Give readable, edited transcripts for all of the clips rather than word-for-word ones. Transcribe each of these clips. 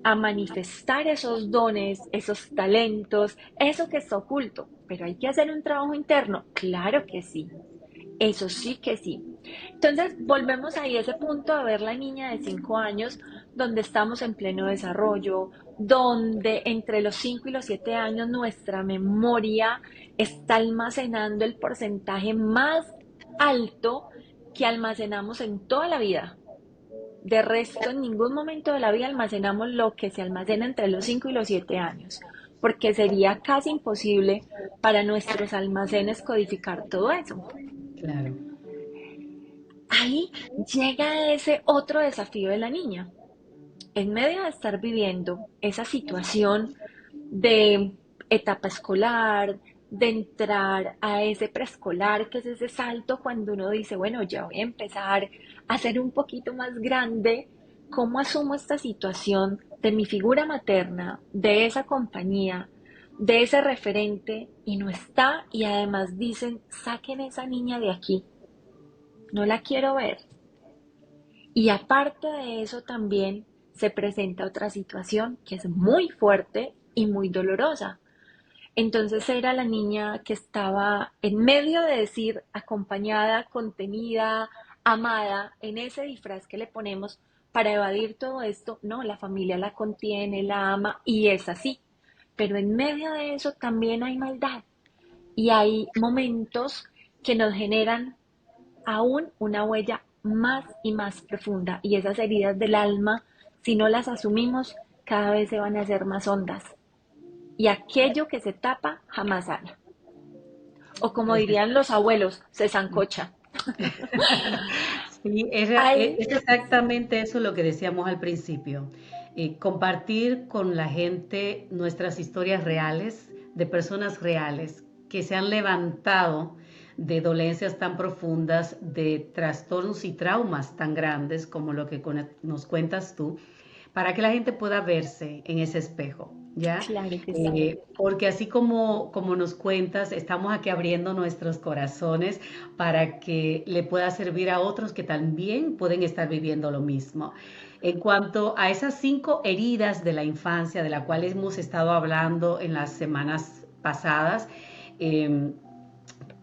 a manifestar esos dones, esos talentos, eso que está oculto. Pero hay que hacer un trabajo interno. Claro que sí. Eso sí que sí. Entonces, volvemos ahí a ese punto a ver la niña de 5 años, donde estamos en pleno desarrollo, donde entre los 5 y los 7 años nuestra memoria está almacenando el porcentaje más alto que almacenamos en toda la vida. De resto, en ningún momento de la vida almacenamos lo que se almacena entre los 5 y los 7 años, porque sería casi imposible para nuestros almacenes codificar todo eso. Claro. Ahí llega ese otro desafío de la niña. En medio de estar viviendo esa situación de etapa escolar, de entrar a ese preescolar, que es ese salto cuando uno dice, bueno, ya voy a empezar a ser un poquito más grande, ¿cómo asumo esta situación de mi figura materna, de esa compañía, de ese referente y no está? Y además dicen, saquen esa niña de aquí, no la quiero ver. Y aparte de eso también se presenta otra situación que es muy fuerte y muy dolorosa. Entonces era la niña que estaba en medio de decir acompañada, contenida, amada, en ese disfraz que le ponemos para evadir todo esto. No, la familia la contiene, la ama y es así. Pero en medio de eso también hay maldad y hay momentos que nos generan aún una huella más y más profunda. Y esas heridas del alma, si no las asumimos, cada vez se van a hacer más hondas. Y aquello que se tapa jamás sana. O como Pues dirían los abuelos, se zancocha. sí, Ay, es exactamente eso lo que decíamos al principio. Compartir con la gente nuestras historias reales, de personas reales que se han levantado de dolencias tan profundas, de trastornos y traumas tan grandes como lo que nos cuentas tú, para que la gente pueda verse en ese espejo, ¿ya? claro que sí. Porque así como nos cuentas, estamos aquí abriendo nuestros corazones para que le pueda servir a otros que también pueden estar viviendo lo mismo. En cuanto a esas 5 heridas de la infancia de las cuales hemos estado hablando en las semanas pasadas, eh,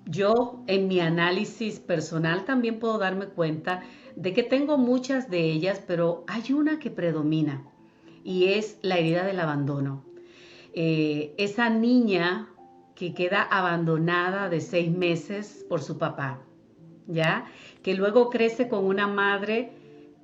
yo en mi análisis personal también puedo darme cuenta de que tengo muchas de ellas, pero hay una que predomina y es la herida del abandono. Esa niña que queda abandonada de 6 meses por su papá, ¿ya? Que luego crece con una madre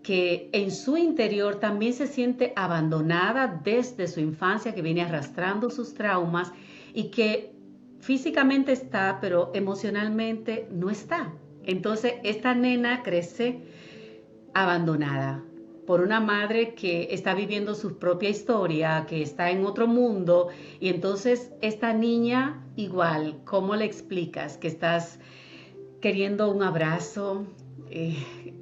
que en su interior también se siente abandonada desde su infancia, que viene arrastrando sus traumas y que físicamente está, pero emocionalmente no está. Entonces, esta nena crece abandonada por una madre que está viviendo su propia historia, que está en otro mundo, y entonces esta niña igual, ¿cómo le explicas que estás queriendo un abrazo?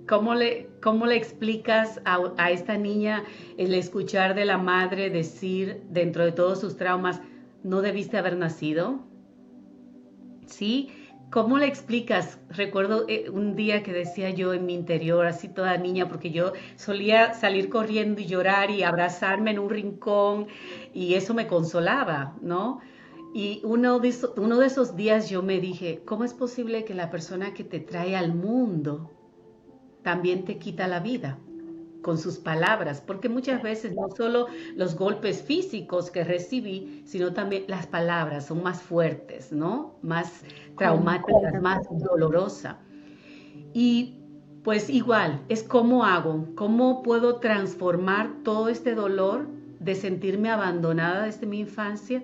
¿Cómo le explicas a esta niña el escuchar de la madre decir dentro de todos sus traumas, no debiste haber nacido? ¿Sí? ¿Cómo le explicas? Recuerdo un día que decía yo en mi interior, así toda niña, porque yo solía salir corriendo y llorar y abrazarme en un rincón y eso me consolaba, ¿no? Y uno de esos días yo me dije, ¿cómo es posible que la persona que te trae al mundo también te quita la vida con sus palabras? Porque muchas veces no solo los golpes físicos que recibí, sino también las palabras son más fuertes, ¿no? Más traumáticas, más Completamente. dolorosas. Y pues igual, es cómo hago, cómo puedo transformar todo este dolor de sentirme abandonada desde mi infancia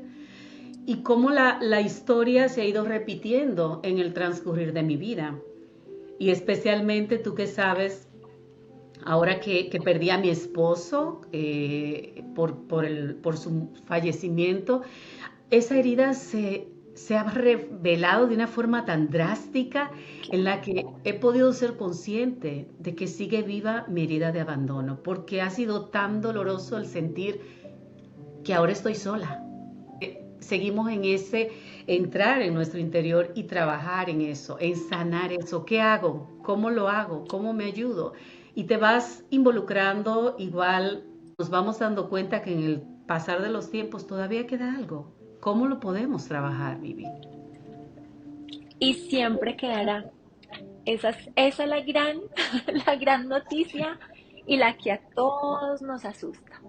y cómo la historia se ha ido repitiendo en el transcurrir de mi vida. Y especialmente tú que sabes, ahora que perdí a mi esposo por su fallecimiento, esa herida se ha revelado de una forma tan drástica en la que he podido ser consciente de que sigue viva mi herida de abandono, porque ha sido tan doloroso el sentir que ahora estoy sola. Seguimos en ese entrar en nuestro interior y trabajar en eso, en sanar eso. ¿Qué hago? ¿Cómo lo hago? ¿Cómo me ayudo? Y te vas involucrando igual. nos vamos dando cuenta que en el pasar de los tiempos todavía queda algo. ¿Cómo lo podemos trabajar, Vivi? Y siempre quedará. Esa es la gran, la gran noticia y la que a todos nos asusta.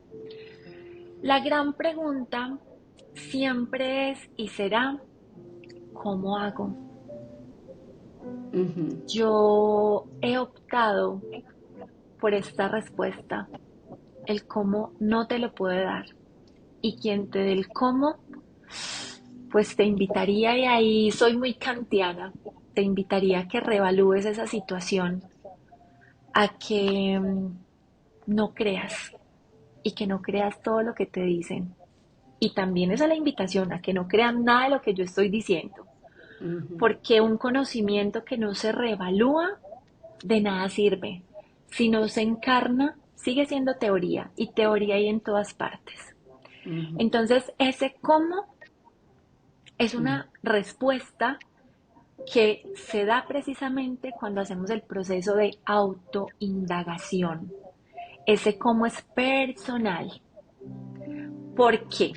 La gran pregunta siempre es y será, ¿cómo hago? Ujú. Yo he optado por esta respuesta. El cómo no te lo puede dar. Y quien te dé el cómo, pues te invitaría, y ahí soy muy kantiana, te invitaría a que reevalúes esa situación, a que no creas y que no creas todo lo que te dicen. Y también esa es la invitación a que no crean nada de lo que yo estoy diciendo, Ujú. porque un conocimiento que no se reevalúa de nada sirve. Si no se encarna, sigue siendo teoría y teoría hay en todas partes. Ujú. Entonces, ese cómo es Ujú. una respuesta que se da precisamente cuando hacemos el proceso de autoindagación. Ese cómo es personal. ¿Por qué?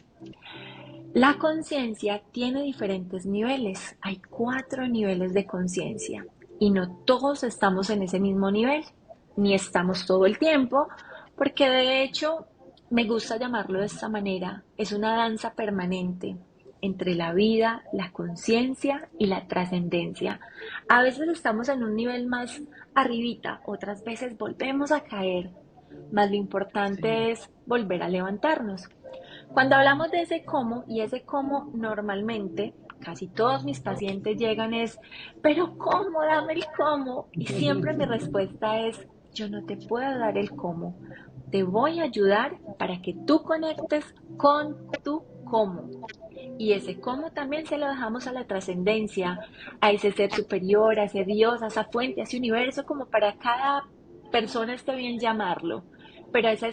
La conciencia tiene diferentes niveles. Hay 4 niveles de conciencia y no todos estamos en ese mismo nivel, ni estamos todo el tiempo, porque de hecho me gusta llamarlo de esta manera. Es una danza permanente entre la vida, la conciencia y la trascendencia. A veces estamos en un nivel más arribita, otras veces volvemos a caer, más lo Sí. importante es volver a levantarnos. Cuando hablamos de ese cómo, y ese cómo normalmente, casi todos mis pacientes llegan es, pero ¿cómo? Dame el cómo. Y siempre mi respuesta es, yo no te puedo dar el cómo. Te voy a ayudar para que tú conectes con tu cómo. Y ese cómo también se lo dejamos a la trascendencia, a ese ser superior, a ese Dios, a esa fuente, a ese universo, como para cada persona esté bien llamarlo. Es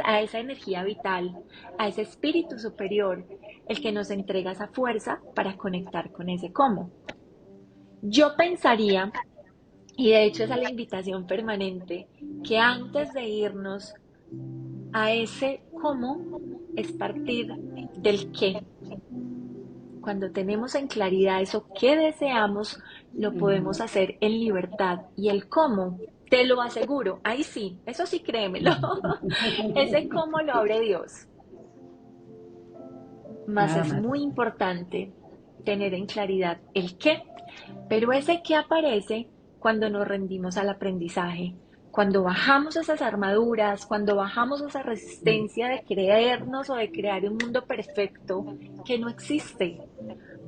a esa energía vital, a ese espíritu superior, el que nos entrega esa fuerza para conectar con ese cómo. Yo pensaría, y de hecho esa es la invitación permanente, que antes de irnos a ese cómo es partir del qué. Cuando tenemos en claridad eso que deseamos, lo podemos Ujú. hacer en libertad. Y el cómo, te lo aseguro, ahí sí, eso sí créemelo, ese cómo lo abre Dios. Más Nada es más. muy importante tener en claridad el qué, pero ese qué aparece cuando nos rendimos al aprendizaje, cuando bajamos esas armaduras, cuando bajamos esa resistencia de creernos o de crear un mundo perfecto que no existe,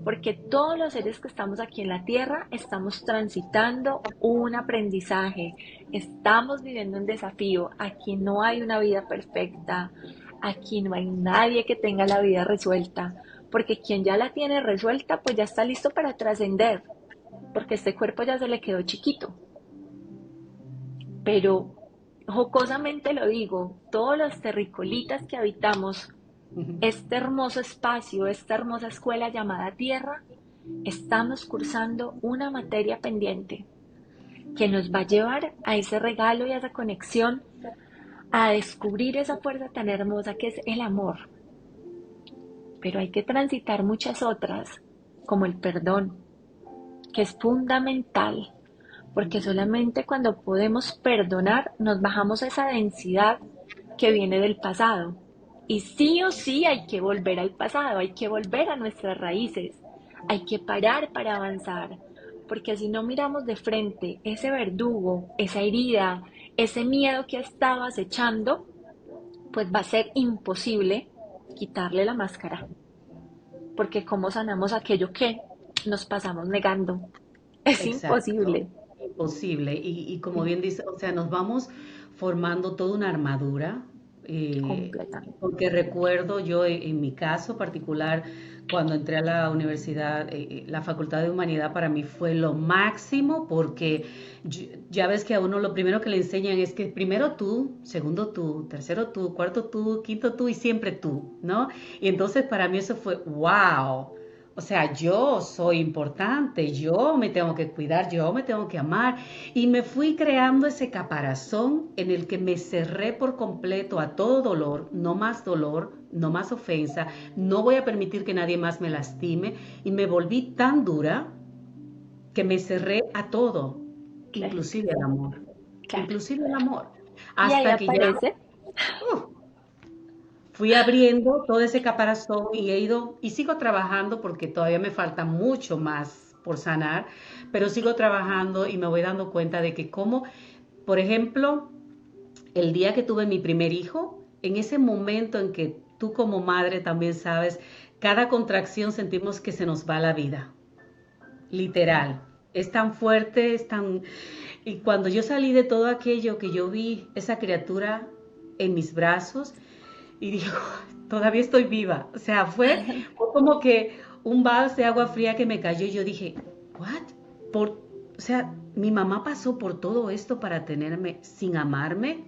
porque todos los seres que estamos aquí en la Tierra estamos transitando un aprendizaje, estamos viviendo un desafío, aquí no hay una vida perfecta, aquí no hay nadie que tenga la vida resuelta, porque quien ya la tiene resuelta, pues ya está listo para trascender, porque este cuerpo ya se le quedó chiquito, pero jocosamente lo digo, todos los terricolitas que habitamos Ujú. este hermoso espacio, esta hermosa escuela llamada Tierra, estamos cursando una materia pendiente que nos va a llevar a ese regalo y a esa conexión, a descubrir esa fuerza tan hermosa que es el amor. Pero hay que transitar muchas otras, como el perdón, que es fundamental, porque solamente cuando podemos perdonar nos bajamos esa densidad que viene del pasado. Y sí o sí hay que volver al pasado, hay que volver a nuestras raíces, hay que parar para avanzar, porque si no miramos de frente ese verdugo, esa herida, ese miedo que estaba acechando, pues va a ser imposible quitarle la máscara, porque ¿cómo sanamos aquello que nos pasamos negando? Es Exacto, imposible. imposible. Y como Sí, bien dice, o sea, nos vamos formando toda una armadura, completamente. porque recuerdo yo en mi caso particular, cuando entré a la universidad, la Facultad de Humanidad para mí fue lo máximo, porque ya ves que a uno lo primero que le enseñan es que primero tú, segundo tú, tercero tú, cuarto tú, quinto tú y siempre tú, ¿no? Y entonces para mí eso fue wow. O sea, yo soy importante, yo me tengo que cuidar, yo me tengo que amar. Y me fui creando ese caparazón en el que me cerré por completo a todo dolor, no más ofensa. No voy a permitir que nadie más me lastime. Y me volví tan dura que me cerré a todo, Claro, claro. inclusive el amor. Y ahí Hasta que ya aparece, fui abriendo todo ese caparazón y he ido y sigo trabajando porque todavía me falta mucho más por sanar, pero sigo trabajando y me voy dando cuenta de que como, por ejemplo, el día que tuve mi primer hijo, en ese momento en que tú como madre también sabes, cada contracción sentimos que se nos va la vida, literal. Es tan fuerte, es tan... Y cuando yo salí de todo aquello que yo vi, esa criatura en mis brazos, y digo, todavía estoy viva. O sea, fue como que un vaso de agua fría que me cayó y yo dije, ¿what? O sea, mi mamá pasó por todo esto para tenerme sin amarme.